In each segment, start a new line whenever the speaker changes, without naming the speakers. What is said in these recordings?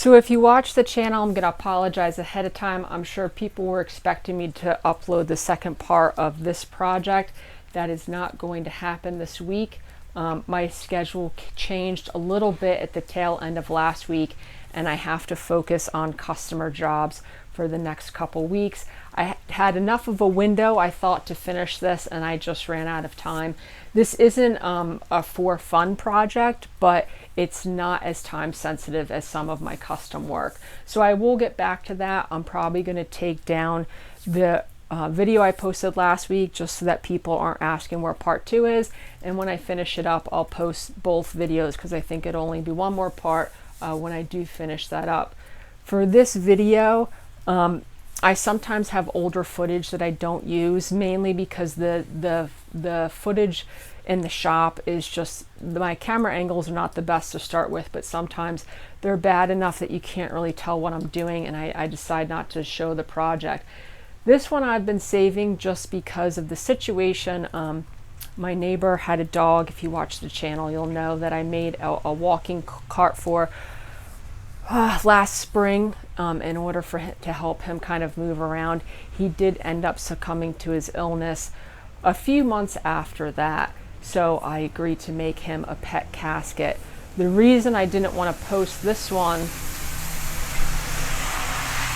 So if you watch the channel, I'm going to apologize ahead of time. I'm sure people were expecting me to upload the second part of this project. That is not going to happen this week. My schedule changed a little bit at the tail end of last week, and I have to focus on customer jobs for the next couple weeks. I had enough of a window, I thought, to finish this, and I just ran out of time. This isn't a for fun project, but it's not as time sensitive as some of my custom work. So I will get back to that. I'm probably going to take down the video I posted last week just so that people aren't asking where part 2 is. And when I finish it up, I'll post both videos because I think it'll only be one more part when I do finish that up. For this video, I sometimes have older footage that I don't use, mainly because the footage in the shop is just, my camera angles are not the best to start with, but sometimes they're bad enough that you can't really tell what I'm doing, and I decide not to show the project. This one I've been saving just because of the situation. My neighbor had a dog. If you watch the channel, you'll know that I made a walking cart for last spring in order for him to help him kind of move around. He did end up succumbing to his illness a few months after that, so I agreed to make him a pet casket. The reason I didn't want to post this one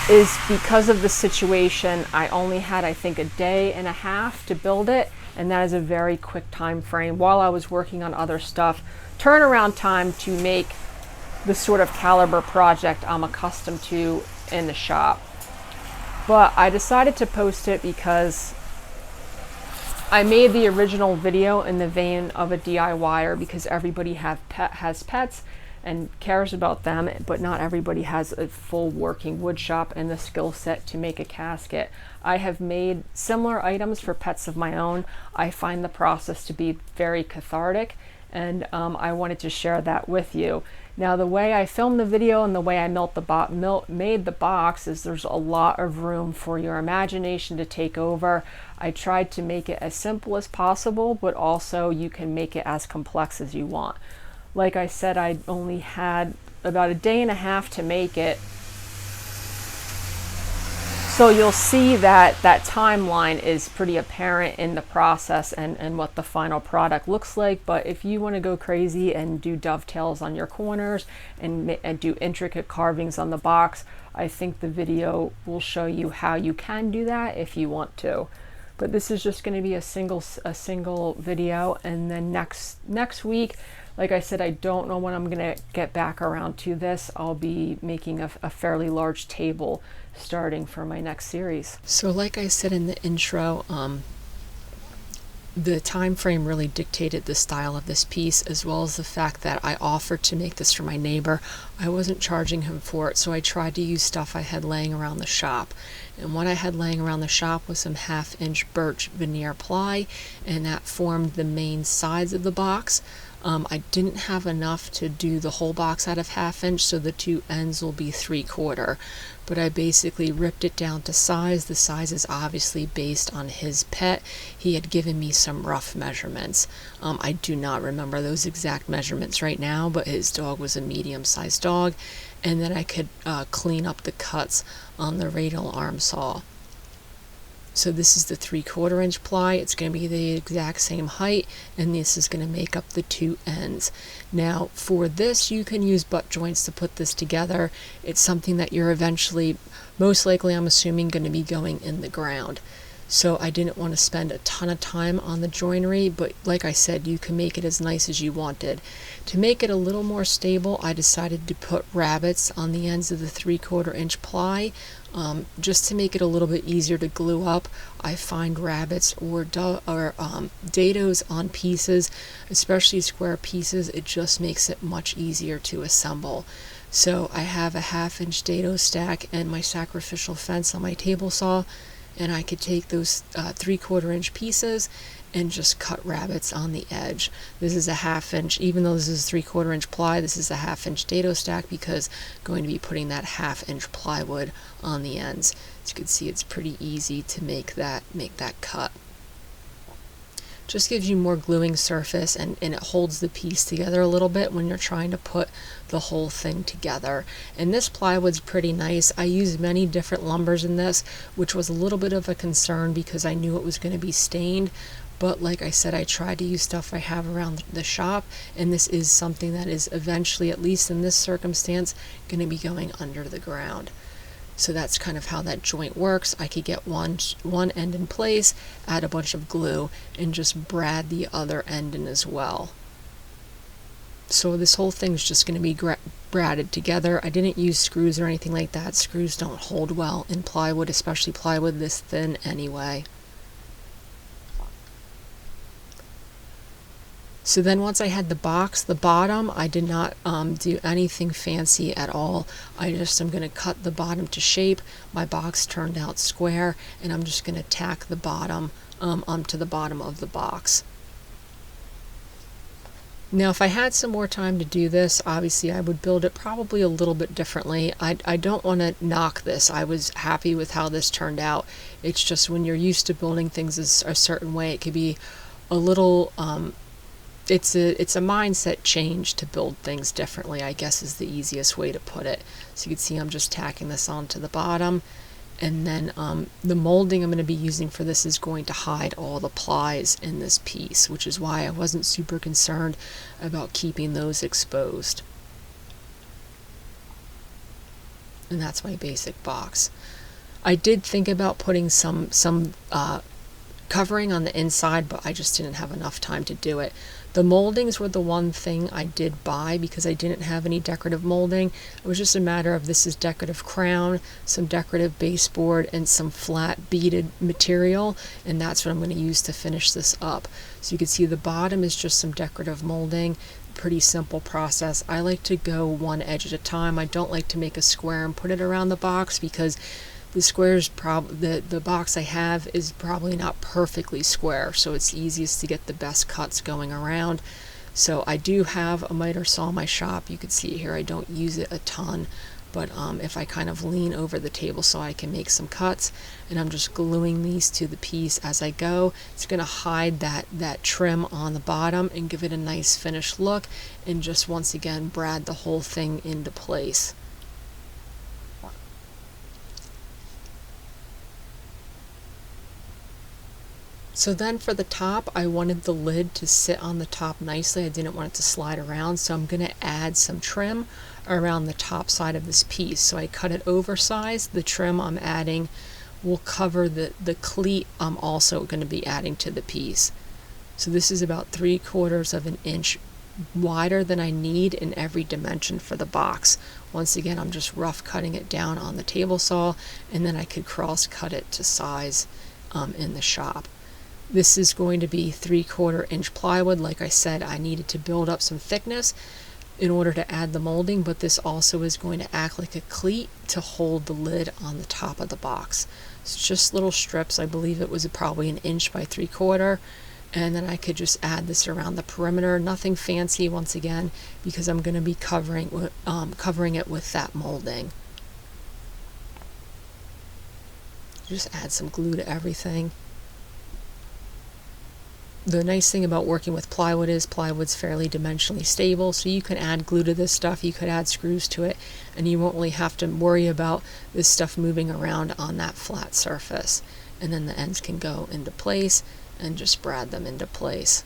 is because of the situation. I only had, I think, a day and a half to build it, and that is a very quick time frame while I was working on other stuff. Turnaround time to make the sort of caliber project I'm accustomed to in the shop. But I decided to post it because I made the original video in the vein of a DIYer, because everybody has pets and cares about them, but not everybody has a full working wood shop and the skill set to make a casket. I have made similar items for pets of my own. I find the process to be very cathartic, and I wanted to share that with you. Now, the way I filmed the video and the way I made the box is there's a lot of room for your imagination to take over. I tried to make it as simple as possible, but also you can make it as complex as you want. Like I said, I only had about a day and a half to make it. So you'll see that that timeline is pretty apparent in the process and what the final product looks like. But if you want to go crazy and do dovetails on your corners and do intricate carvings on the box, I think the video will show you how you can do that if you want to. But this is just going to be a single video, and then next week, like I said, I don't know when I'm going to get back around to this. I'll be making a fairly large table starting for my next series. So like I said in the intro, the time frame really dictated the style of this piece, as well as the fact that I offered to make this for my neighbor. I wasn't charging him for it, so I tried to use stuff I had laying around the shop. And what I had laying around the shop was some 1/2-inch birch veneer ply, and that formed the main sides of the box. I didn't have enough to do the whole box out of 1/2 inch, so the two ends will be 3/4. But I basically ripped it down to size. The size is obviously based on his pet. He had given me some rough measurements. I do not remember those exact measurements right now, but his dog was a medium-sized dog. And then I could clean up the cuts on the radial arm saw. So this is the 3/4 inch ply. It's going to be the exact same height, and this is going to make up the two ends. Now for this, you can use butt joints to put this together. It's something that you're eventually, most likely I'm assuming, going to be going in the ground. So I didn't want to spend a ton of time on the joinery, but like I said, you can make it as nice as you wanted. To make it a little more stable, I decided to put rabbets on the ends of the 3/4 inch ply. Just to make it a little bit easier to glue up. I find rabbets or dados on pieces, especially square pieces, it just makes it much easier to assemble. So I have a 1/2-inch dado stack and my sacrificial fence on my table saw, and I could take those 3/4 inch pieces and just cut rabbets on the edge. This is a 1/2 inch, even though this is 3/4 inch ply, this is a 1/2 inch dado stack because I'm going to be putting that 1/2 inch plywood on the ends. As you can see, it's pretty easy to make that cut. Just gives you more gluing surface, and it holds the piece together a little bit when you're trying to put the whole thing together. And this plywood's pretty nice. I used many different lumbers in this, which was a little bit of a concern because I knew it was going to be stained. But like I said, I tried to use stuff I have around the shop, and this is something that is eventually, at least in this circumstance, going to be going under the ground. So that's kind of how that joint works. I could get one end in place, add a bunch of glue, and just brad the other end in as well. So this whole thing's just going to be bradded together. I didn't use screws or anything like that. Screws don't hold well in plywood, especially plywood this thin anyway. So then once I had the box, the bottom, I did not do anything fancy at all. I just am going to cut the bottom to shape. My box turned out square, and I'm just going to tack the bottom onto the bottom of the box. Now if I had some more time to do this, obviously I would build it probably a little bit differently. I don't want to knock this. I was happy with how this turned out. It's just when you're used to building things a certain way, it could be a little... It's a mindset change to build things differently, I guess is the easiest way to put it. So you can see I'm just tacking this onto the bottom, and then the molding I'm going to be using for this is going to hide all the plies in this piece, which is why I wasn't super concerned about keeping those exposed. And that's my basic box. I did think about putting some covering on the inside, but I just didn't have enough time to do it. The moldings were the one thing I did buy because I didn't have any decorative molding. It was just a matter of this is decorative crown, some decorative baseboard, and some flat beaded material, and that's what I'm going to use to finish this up. So you can see the bottom is just some decorative molding. Pretty simple process. I like to go one edge at a time. I don't like to make a square and put it around the box because the squares the box I have is probably not perfectly square, so it's easiest to get the best cuts going around. So I do have a miter saw in my shop. You can see here I don't use it a ton, but if I kind of lean over the table saw, I can make some cuts, and I'm just gluing these to the piece as I go. It's going to hide that trim on the bottom and give it a nice finished look, and just once again brad the whole thing into place. So then for the top, I wanted the lid to sit on the top nicely. I didn't want it to slide around, so I'm going to add some trim around the top side of this piece. So I cut it oversized. The trim I'm adding will cover the cleat I'm also going to be adding to the piece. So this is about 3/4 of an inch wider than I need in every dimension for the box. Once again, I'm just rough cutting it down on the table saw, and then I could cross cut it to size in the shop. This is going to be 3/4 inch plywood. Like I said, I needed to build up some thickness in order to add the molding, but this also is going to act like a cleat to hold the lid on the top of the box. It's just little strips. I believe it was probably 1 inch by 3/4, and then I could just add this around the perimeter. Nothing fancy, once again, because I'm going to be covering it with that molding. Just add some glue to everything. The nice thing about working with plywood is plywood's fairly dimensionally stable, so you can add glue to this stuff, you could add screws to it, and you won't really have to worry about this stuff moving around on that flat surface. And then the ends can go into place and just brad them into place.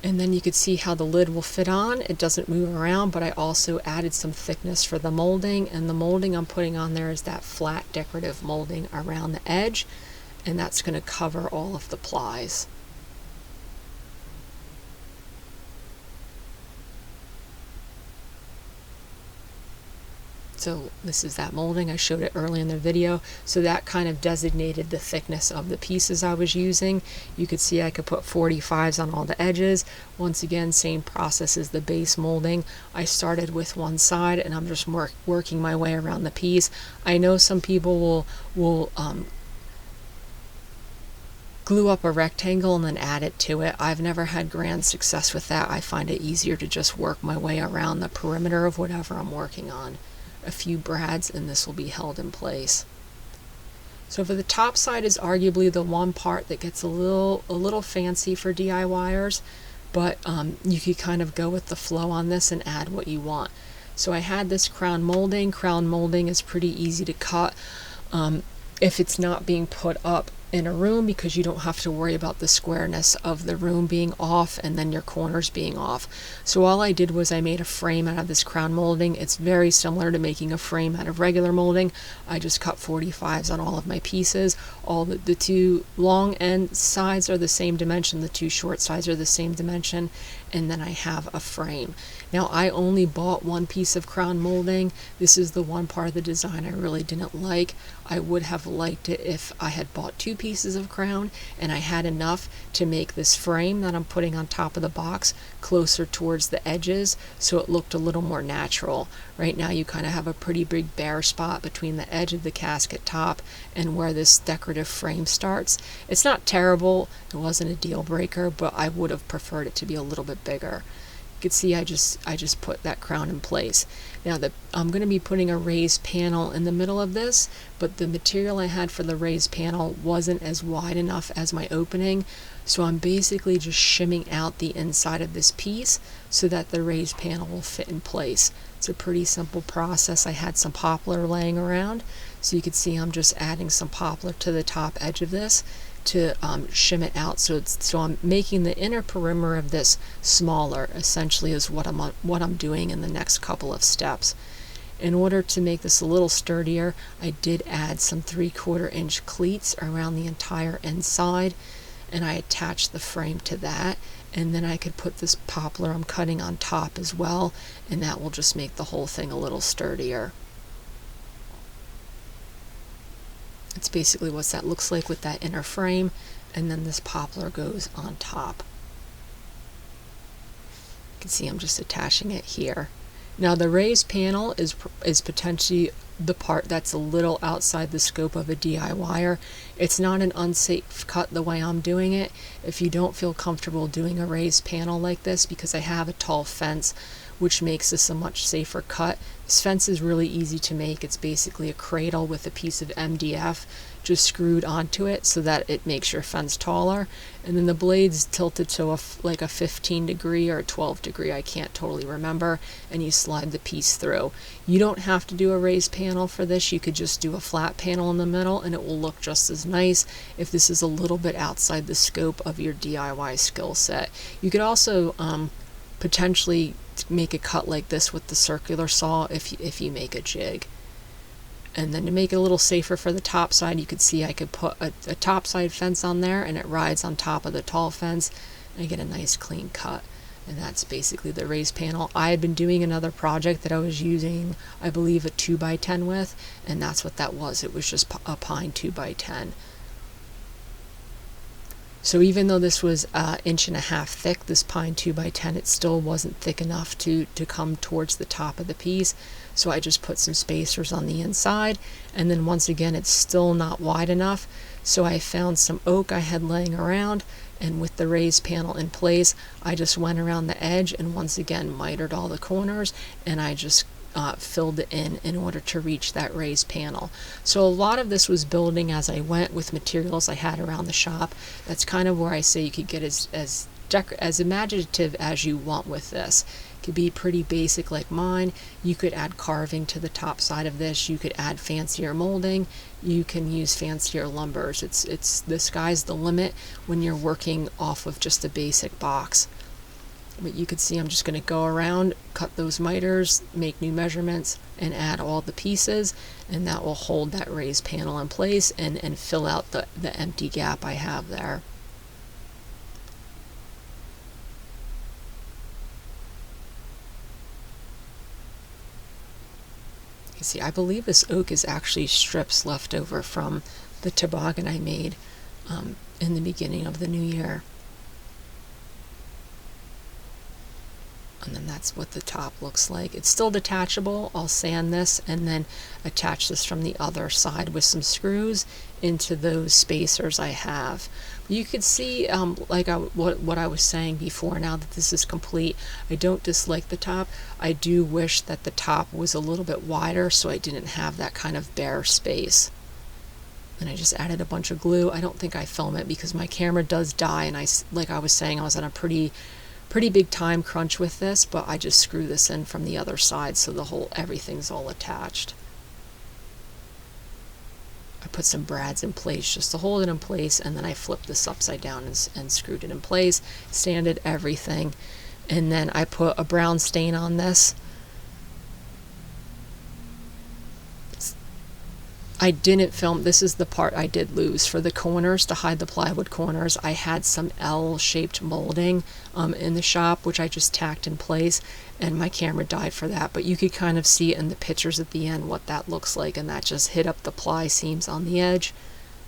And then you could see how the lid will fit on. It doesn't move around, but I also added some thickness for the molding, and the molding I'm putting on there is that flat decorative molding around the edge, and that's going to cover all of the plies. So this is that molding. I showed it early in the video. So that kind of designated the thickness of the pieces I was using. You could see I could put 45s on all the edges. Once again, same process as the base molding. I started with one side and I'm just working my way around the piece. I know some people will glue up a rectangle and then add it to it. I've never had grand success with that. I find it easier to just work my way around the perimeter of whatever I'm working on. A few brads and this will be held in place. So for the top side is arguably the one part that gets a little fancy for DIYers, but you could kind of go with the flow on this and add what you want. So I had this crown molding. Crown molding is pretty easy to cut if it's not being put up in a room, because you don't have to worry about the squareness of the room being off and then your corners being off. So all I did was I made a frame out of this crown molding. It's very similar to making a frame out of regular molding. I just cut 45s on all of my pieces. All the two long end sides are the same dimension, the two short sides are the same dimension, and then I have a frame. Now I only bought one piece of crown molding. This is the one part of the design I really didn't like. I would have liked it if I had bought 2 pieces of crown and I had enough to make this frame that I'm putting on top of the box closer towards the edges so it looked a little more natural. Right now you kind of have a pretty big bare spot between the edge of the casket top and where this decorative frame starts. It's not terrible, it wasn't a deal breaker, but I would have preferred it to be a little bit bigger. You can see I just put that crown in place. Now I'm going to be putting a raised panel in the middle of this, but the material I had for the raised panel wasn't as wide enough as my opening, so I'm basically just shimming out the inside of this piece so that the raised panel will fit in place. It's a pretty simple process. I had some poplar laying around, so you can see I'm just adding some poplar to the top edge of this to shim it out, so I'm making the inner perimeter of this smaller, essentially, is what I'm doing in the next couple of steps. In order to make this a little sturdier, I did add some 3/4 inch cleats around the entire inside, and I attached the frame to that, and then I could put this poplar I'm cutting on top as well, and that will just make the whole thing a little sturdier. It's basically what that looks like with that inner frame, and then this poplar goes on top. You can see I'm just attaching it here. Now the raised panel is potentially the part that's a little outside the scope of a DIYer. It's not an unsafe cut the way I'm doing it. If you don't feel comfortable doing a raised panel like this, because I have a tall fence, which makes this a much safer cut. This fence is really easy to make. It's basically a cradle with a piece of MDF just screwed onto it so that it makes your fence taller, and then the blade's tilted to like a 15 degree or a 12 degree, I can't totally remember, and you slide the piece through. You don't have to do a raised panel for this. You could just do a flat panel in the middle and it will look just as nice if this is a little bit outside the scope of your DIY skill set. You could also potentially make a cut like this with the circular saw if you make a jig. And then to make it a little safer for the top side, you could see I could put a top side fence on there and it rides on top of the tall fence and I get a nice clean cut. And that's basically the raised panel. I had been doing another project that I was using, I believe, a 2x10 with, and that's what that was. It was just a pine 2x10. So even though this was 1.5 inches thick, this pine 2x10, it still wasn't thick enough to come towards the top of the piece. So I just put some spacers on the inside, and then once again it's still not wide enough. So I found some oak I had laying around, and with the raised panel in place, I just went around the edge and once again mitered all the corners, and I just filled it in order to reach that raised panel. So a lot of this was building as I went with materials I had around the shop. That's kind of where I say you could get as imaginative as you want with this. It could be pretty basic like mine. You could add carving to the top side of this. You could add fancier molding. You can use fancier lumbers. It's the sky's the limit when you're working off of just a basic box. But you can see I'm just going to go around, cut those miters, make new measurements, and add all the pieces, and that will hold that raised panel in place and fill out the empty gap I have there. You see, I believe this oak is actually strips left over from the toboggan I made in the beginning of the new year. And then that's what the top looks like. It's still detachable. I'll sand this and then attach this from the other side with some screws into those spacers I have. You could see what I was saying before. Now that this is complete, I don't dislike the top. I do wish that the top was a little bit wider so I didn't have that kind of bare space. And I just added a bunch of glue. I don't think I film it because my camera does die, and like I was saying, I was on a pretty big time crunch with this, but I just screw this in from the other side so everything's all attached. I put some brads in place just to hold it in place, and then I flipped this upside down and screwed it in place, sanded everything, and then I put a brown stain on this. I didn't film, this is the part I did lose. For the corners, to hide the plywood corners, I had some L-shaped molding in the shop, which I just tacked in place, and my camera died for that. But you could kind of see in the pictures at the end what that looks like, and that just hit up the ply seams on the edge.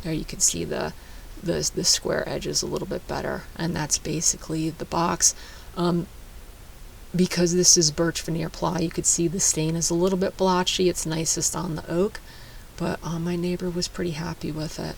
There you can see the square edges a little bit better, and that's basically the box. Because this is birch veneer ply, you could see the stain is a little bit blotchy. It's nicest on the oak. But my neighbor was pretty happy with it.